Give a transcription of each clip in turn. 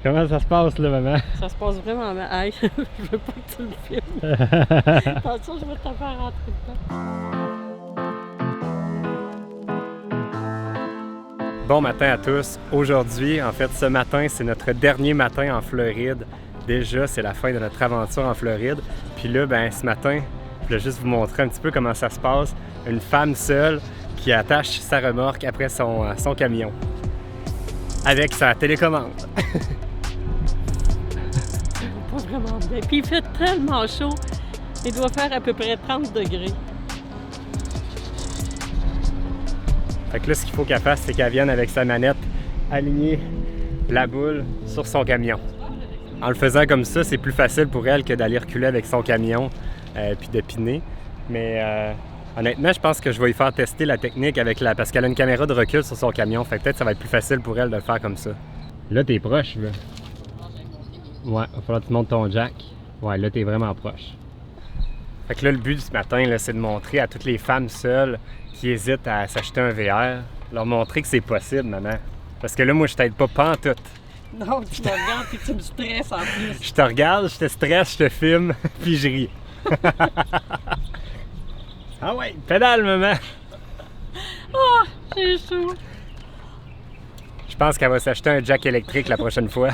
Comment ça se passe là, maman? Ça se passe vraiment mal. Hey, je veux pas que tu le filmes. Attention, je vais te faire rentrer dedans. Bon matin à tous. Aujourd'hui, en fait, ce matin, c'est notre dernier matin en Floride. Déjà, c'est la fin de notre aventure en Floride. Puis là, ben, ce matin, je voulais juste vous montrer un petit peu comment ça se passe. Une femme seule qui attache sa remorque après son camion. Avec sa télécommande. Pas vraiment bien. Puis il fait tellement chaud. Il doit faire à peu près 30 degrés. Fait que là, ce qu'il faut qu'elle fasse, c'est qu'elle vienne avec sa manette aligner la boule sur son camion. En le faisant comme ça, c'est plus facile pour elle que d'aller reculer avec son camion puis de piner. Mais honnêtement, je pense que je vais lui faire tester la technique parce qu'elle a une caméra de recul sur son camion. Fait que peut-être que ça va être plus facile pour elle de le faire comme ça. Là, t'es proche, là. Ouais, il va falloir que tu montes ton jack. Ouais, là, t'es vraiment proche. Fait que là, le but ce matin, là, c'est de montrer à toutes les femmes seules qui hésitent à s'acheter un VR, leur montrer que c'est possible, maman. Parce que là, moi, je t'aide pas pantoute. Non, tu me regardes et tu me stresses en plus. Je te regarde, je te stresse, je te filme, puis je ris. Ah ouais, pédale, maman! Oh, j'ai chaud. Je pense qu'elle va s'acheter un jack électrique la prochaine fois.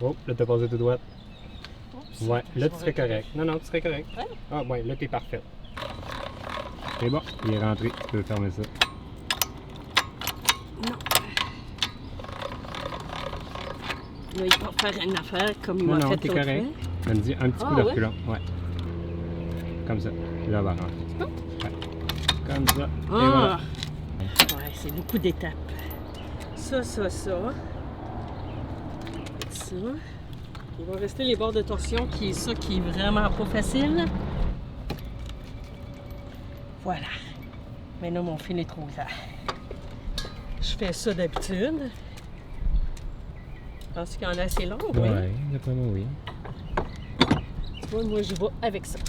Oh, là, t'as passé tout droit. Ouais, là, tu serais correct. Non, tu serais correct. Ouais? Ah, ouais, là, t'es parfaite. C'est bon, il est rentré. Tu peux fermer ça. Non. Là, il va faire une affaire comme il Non, m'a fait t'es l'autre correct. fois. Donne-y un petit coup de reculon. Ouais. Comme ça. Puis là, on va rentrer. Ouais. Comme ça. Et voilà. Ouais, c'est beaucoup d'étapes. Ça. Il va rester les bords de torsion qui est vraiment pas facile. Voilà. Maintenant, mon fil est trop grand. Je fais ça d'habitude. Je pense qu'il y en a assez long, oui. Ouais, d'après moi, oui. Tu vois, moi, je vais avec ça.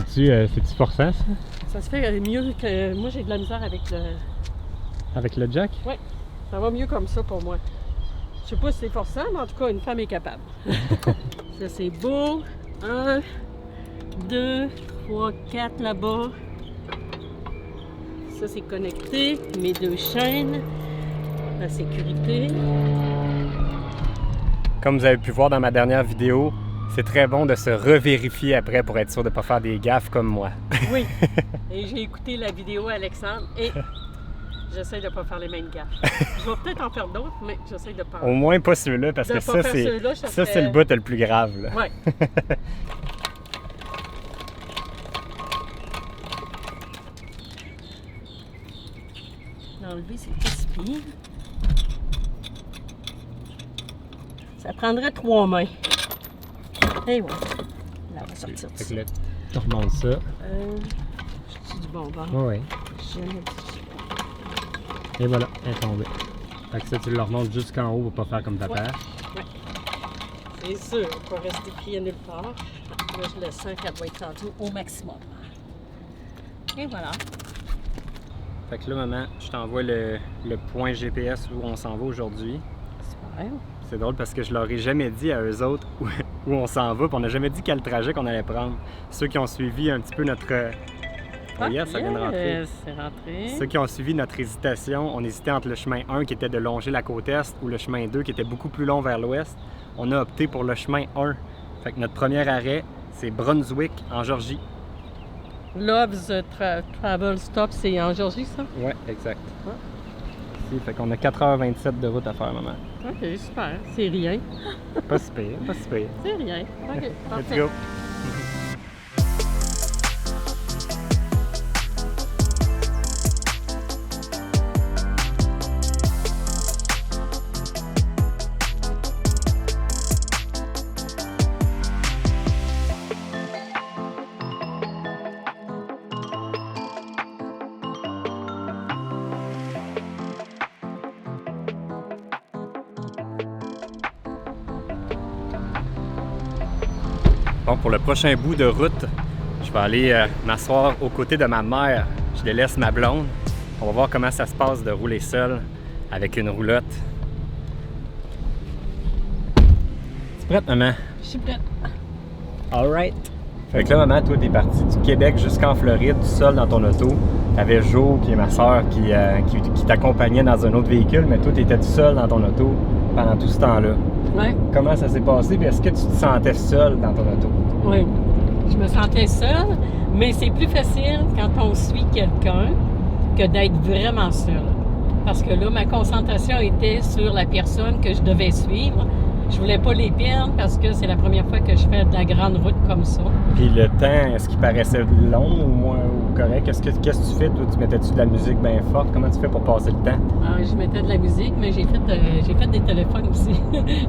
C'est-tu forçant, ça? Ça se fait mieux que... Moi, j'ai de la misère avec le... Avec le jack? Oui, ça va mieux comme ça pour moi. Je sais pas si c'est forçant, mais en tout cas, une femme est capable. Ça, c'est beau. 1, 2, 3, 4 là-bas. Ça, c'est connecté. Mes 2 chaînes. La sécurité. Comme vous avez pu voir dans ma dernière vidéo, c'est très bon de se revérifier après pour être sûr de ne pas faire des gaffes comme moi. Oui. Et j'ai écouté la vidéo à Alexandre et j'essaie de ne pas faire les mêmes gaffes. Je vais peut-être en faire d'autres, mais j'essaie de ne pas. Au moins pas ceux-là, parce que ça, c'est le bout le plus grave. Oui. L'enlever, c'est pas si pire. Ça prendrait 3 mains. Et voilà. Là, on va sortir de Fait ça. que là, tu remontes ça. Je suis du bonbon. Oui. Et voilà, elle est tombée. Fait que ça, tu le remontes jusqu'en haut pour pas faire comme ta père. Oui. C'est sûr, on va rester pris à nulle part. Là, je le sens qu'elle doit être rendue au maximum. Et voilà. Fait que là, maman, je t'envoie le point GPS où on s'en va aujourd'hui. Super. C'est drôle parce que je leur ai jamais dit à eux autres où on s'en va, puis on n'a jamais dit quel trajet qu'on allait prendre. Ceux qui ont suivi un petit peu notre... Oh yes, ça vient de rentrer. C'est rentré. Ceux qui ont suivi notre hésitation, on hésitait entre le chemin 1 qui était de longer la côte est ou le chemin 2 qui était beaucoup plus long vers l'ouest. On a opté pour le chemin 1. Fait que notre premier arrêt, c'est Brunswick, en Georgie. Love's Travel Stop, c'est en Georgie, ça? Ouais, exact. Ici, fait qu'on a 4h27 de route à faire, maman. Ok, super. C'est rien. Pas si pire, pas si pire. C'est rien. Ok, Let's parfait. go! Bon, pour le prochain bout de route, je vais aller m'asseoir aux côtés de ma mère. Je délaisse ma blonde. On va voir comment ça se passe de rouler seul avec une roulotte. Tu es prête, maman? Je suis prête. All right. Fait que là, maman, toi, t'es partie du Québec jusqu'en Floride, tout seul dans ton auto. T'avais Jo, qui est ma soeur, qui t'accompagnait dans un autre véhicule, mais toi, t'étais tout seul dans ton auto pendant tout ce temps-là. Ouais. Comment ça s'est passé? Puis est-ce que tu te sentais seul dans ton auto? Oui. Je me sentais seule, mais c'est plus facile quand on suit quelqu'un que d'être vraiment seul. Parce que là, ma concentration était sur la personne que je devais suivre. Je voulais pas les perdre parce que c'est la première fois que je fais de la grande route comme ça. Puis le temps, est-ce qu'il paraissait long ou moins ou correct? Qu'est-ce que tu fais, toi? Tu mettais-tu de la musique bien forte? Comment tu fais pour passer le temps? Ah, je mettais de la musique, mais j'ai fait des téléphones aussi.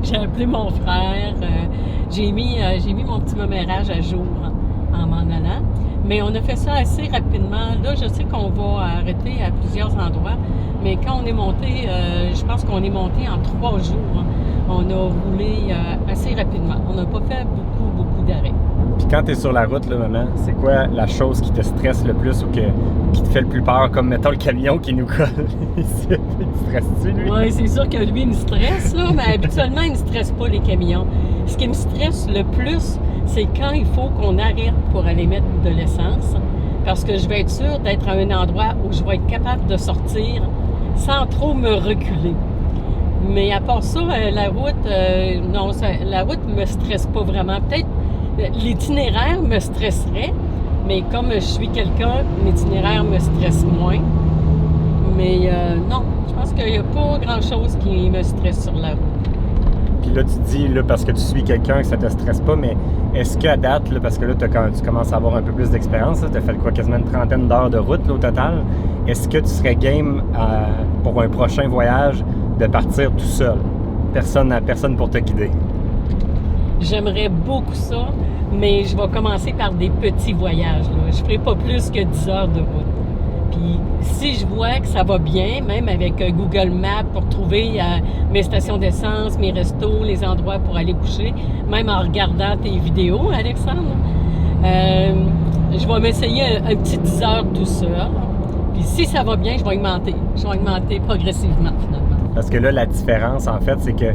J'ai appelé mon frère. J'ai mis mon petit mémérage à jour en m'en allant. Mais on a fait ça assez rapidement. Là, je sais qu'on va arrêter à plusieurs endroits. Mais quand on est monté, je pense qu'on est monté en 3 jours. On a roulé assez rapidement. On n'a pas fait beaucoup d'arrêts. Puis quand tu es sur la route, là, maman, c'est quoi la chose qui te stresse le plus ou qui te fait le plus peur? Comme, mettons, le camion qui nous colle ici. Il te stresse-tu, lui? Oui, c'est sûr que lui, il me stresse, là, mais habituellement, il ne me stresse pas, les camions. Ce qui me stresse le plus, c'est quand il faut qu'on arrête pour aller mettre de l'essence, parce que je vais être sûre d'être à un endroit où je vais être capable de sortir sans trop me reculer. Mais à part ça, la route, non, la route me stresse pas vraiment. Peut-être l'itinéraire me stresserait, mais comme je suis quelqu'un, l'itinéraire me stresse moins. Mais non, je pense qu'il n'y a pas grand-chose qui me stresse sur la route. Puis là, tu dis, là, parce que tu suis quelqu'un, que ça te stresse pas, mais est-ce qu'à date, là, parce que là, tu commences à avoir un peu plus d'expérience, tu as fait quoi, quasiment une trentaine d'heures de route là, au total, est-ce que tu serais game pour un prochain voyage de partir tout seul? Personne pour te guider. J'aimerais beaucoup ça, mais je vais commencer par des petits voyages. Là. Je ne ferai pas plus que 10 heures de route. Puis si je vois que ça va bien, même avec Google Maps pour trouver mes stations d'essence, mes restos, les endroits pour aller coucher, même en regardant tes vidéos, Alexandre, je vais m'essayer un petit 10 heures tout seul. Puis si ça va bien, je vais augmenter. Je vais augmenter progressivement, finalement. Parce que là, la différence, en fait, c'est que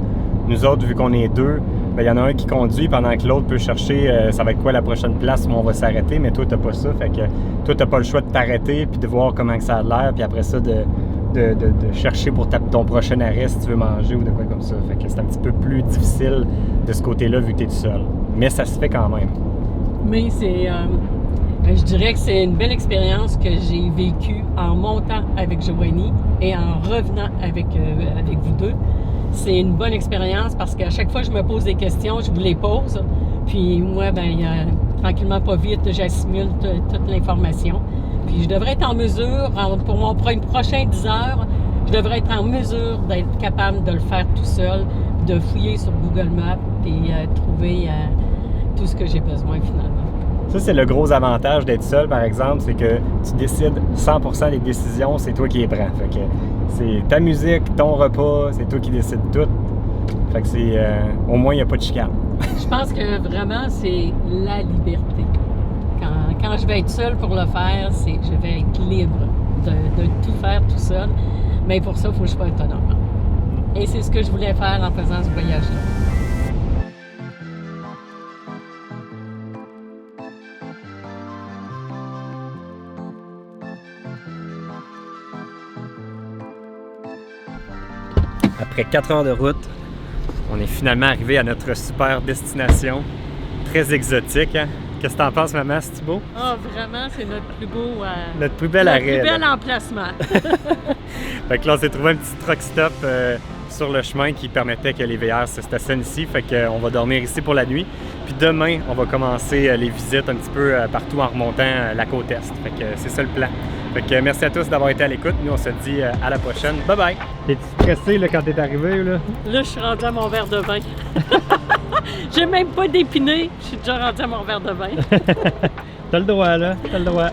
nous autres, vu qu'on est deux, il y en a un qui conduit pendant que l'autre peut chercher ça va être quoi la prochaine place où on va s'arrêter, mais toi, t'as pas ça. Fait que toi, t'as pas le choix de t'arrêter puis de voir comment que ça a l'air, puis après ça, de chercher pour ton prochain arrêt si tu veux manger ou de quoi comme ça. Fait que c'est un petit peu plus difficile de ce côté-là vu que t'es tout seul. Mais ça se fait quand même. Mais c'est... je dirais que c'est une belle expérience que j'ai vécue en montant avec Joanie et en revenant avec vous deux. C'est une bonne expérience parce qu'à chaque fois que je me pose des questions, je vous les pose. Puis moi, tranquillement, pas vite, j'assimile toute l'information. Puis je devrais être en mesure, pour mon prochain 10 heures, je devrais être en mesure d'être capable de le faire tout seul, de fouiller sur Google Maps et trouver tout ce que j'ai besoin finalement. Ça, c'est le gros avantage d'être seul, par exemple, c'est que tu décides 100% des décisions, c'est toi qui les prends. Fait que c'est ta musique, ton repas, c'est toi qui décides tout. Fait que c'est... au moins, il n'y a pas de chicane. Je pense que vraiment, c'est la liberté. Quand je vais être seule pour le faire, je vais être libre de tout faire tout seul. Mais pour ça, il faut que je sois autonome. Et c'est ce que je voulais faire en faisant ce voyage-là. Après 4 heures de route, on est finalement arrivé à notre super destination. Très exotique, hein? Qu'est-ce que t'en penses, maman? C'est-tu beau? Ah, vraiment, c'est notre plus beau... notre plus bel arrêt. Notre plus bel emplacement. Fait que là, on s'est trouvé un petit truck stop sur le chemin qui permettait que les VR se stationnent ici. Fait qu'on va dormir ici pour la nuit. Puis demain, on va commencer les visites un petit peu partout en remontant la côte Est. Fait que c'est ça le plan. Fait que merci à tous d'avoir été à l'écoute. Nous, on se dit à la prochaine. Bye bye! T'es-tu stressé là, quand t'es arrivé? Là, je suis rendue à mon verre de vin. J'ai même pas dépiné. Je suis déjà rendue à mon verre de vin. T'as le droit, là. T'as le droit.